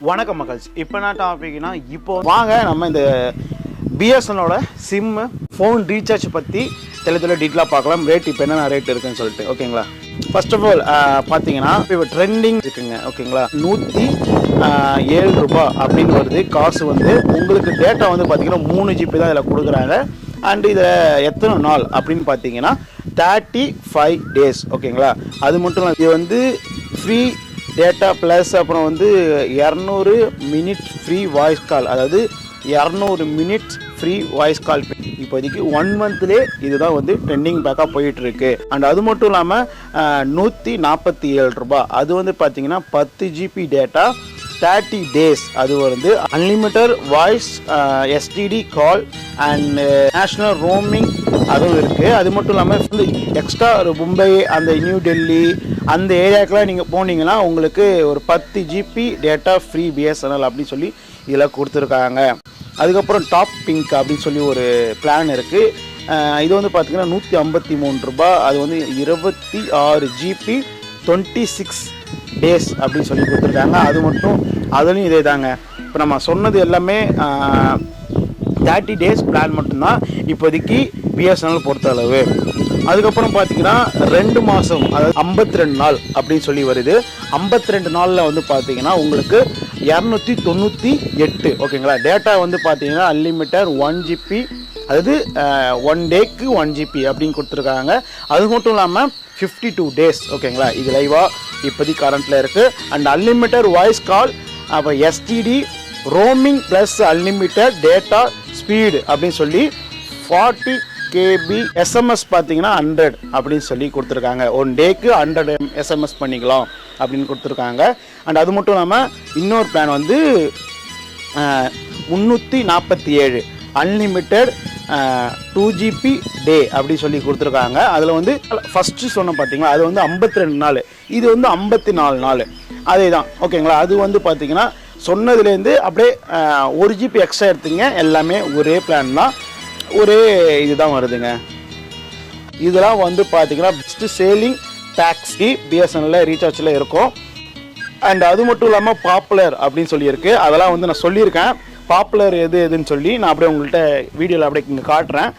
வணக்கம் மக்கள்ஸ். இப்போ என்ன டாபிக்னா, இப்போ வாங்க நம்ம இந்த பிஎஸ்என்னோட சிம்மு ஃபோன் ரீசார்ஜ் பற்றி டீட்டெயிலாக பார்க்கலாம். ரேட் இப்போ என்னென்ன ரேட் இருக்குன்னு சொல்லிட்டு, ஓகேங்களா? ஃபர்ஸ்ட் ஆஃப் ஆல் பார்த்தீங்கன்னா இப்போ ட்ரெண்டிங் இருக்குங்க, ஓகேங்களா? 107 ரூபாய் அப்படின்னு வருது காசு. வந்து உங்களுக்கு டேட்டா வந்து பார்த்தீங்கன்னா 3 GB தான் இதில் கொடுக்குறாங்க. அண்ட் இதில் எத்தனை நாள் அப்படின்னு பார்த்தீங்கன்னா 35 days, ஓகேங்களா? அது மட்டும் இல்லை, இது வந்து ஃப்ரீ டேட்டா ப்ளஸ் அப்புறம் வந்து 200 minutes ஃப்ரீ வாய்ஸ் கால், அதாவது 200 minutes ஃப்ரீ வாய்ஸ் கால். இப்போதைக்கு 1 monthலேயே இதுதான் வந்து ட்ரெண்டிங் பேக்காக போயிட்டுருக்கு. அண்ட் அது மட்டும் இல்லாமல் 147 ரூபாய், அது வந்து பார்த்தீங்கன்னா 10 GB டேட்டா 30 days. அது வந்து unlimited voice, STD call and national roaming அதுவும் இருக்குது. அது மட்டும் இல்லாமல் வந்து எக்ஸ்ட்ரா ஒரு மும்பை, அந்த நியூ டெல்லி அந்த ஏரியாக்கெலாம் நீங்கள் போனீங்கன்னா உங்களுக்கு ஒரு 10 GB டேட்டா ஃப்ரீ பிஎஸ்என்எல் அப்படின்னு சொல்லி இதில் கொடுத்துருக்காங்க. அதுக்கப்புறம் டாப் பிங்க் அப்படின்னு சொல்லி ஒரு பிளான் இருக்குது. இது வந்து பார்த்திங்கன்னா 153 ரூபாய், அது வந்து 26 GB 26 days அப்படின்னு சொல்லி கொடுத்துருக்காங்க. அது மட்டும் அதுலேயும் இதே தாங்க. இப்போ நம்ம சொன்னது எல்லாமே 30 days பிளான் மட்டும்தான் இப்போதைக்கு பிஎஸ்என்எல் பொறுத்த அளவு. அதுக்கப்புறம் பார்த்தீங்கன்னா 2 மாதம், அதாவது 52 நாள் அப்படின்னு சொல்லி வருது. 52 நாளில் வந்து பார்த்தீங்கன்னா உங்களுக்கு 298, ஓகேங்களா? டேட்டா வந்து பார்த்தீங்கன்னா அன்லிமிட்டட் 1 GB, அதாவது 1 டேக்கு 1 GB அப்படின்னு கொடுத்துருக்காங்க. அது மட்டும் இல்லாமல் 52 days, ஓகேங்களா? இது லைவாக இப்போதைக்கு கரண்ட்டில் இருக்குது. அண்ட் அன்லிமிட்டட் வாய்ஸ் கால், அப்போ STD roaming plus unlimited data speed அப்படின்னு சொல்லி 40 KB SMS பார்த்தீங்கன்னா 100 அப்படின்னு சொல்லி கொடுத்துருக்காங்க. 1 டேக்கு 100 SMS பண்ணிக்கலாம் அப்படின்னு கொடுத்துருக்காங்க. அண்ட் அது மட்டும் இல்லாமல் இன்னொரு பிளான் வந்து 347 அன்லிமிட்டட் 2 GB டே அப்படி சொல்லி கொடுத்துருக்காங்க. அதில் வந்து ஃபஸ்ட்டு சொன்ன பார்த்தீங்களா, அது வந்து 52 நாள், இது வந்து 54 நாள், அதே தான், ஓகேங்களா? அது வந்து பார்த்தீங்கன்னா சொன்னதுலேருந்து அப்படியே 1 GB எக்ஸ்ட்ரா எடுத்துங்க. எல்லாமே ஒரே பிளான் தான், ஒரே இதுதான் வருதுங்க. இதெல்லாம் வந்து பார்த்தீங்கன்னா பெஸ்ட்டு சேலிங் டாக்ஸி பிஎஸ்என்எல்ல ரீசார்ஜில் இருக்கும். அண்ட் அது மட்டும் இல்லாமல் பாப்புலர் அப்படின்னு சொல்லியிருக்கு. அதெல்லாம் வந்து நான் சொல்லியிருக்கேன், பாப்புலர் எதுன்னு சொல்லி நான் அப்படியே உங்கள்கிட்ட வீடியோவில் அப்படியே இங்கே காட்டுறேன்.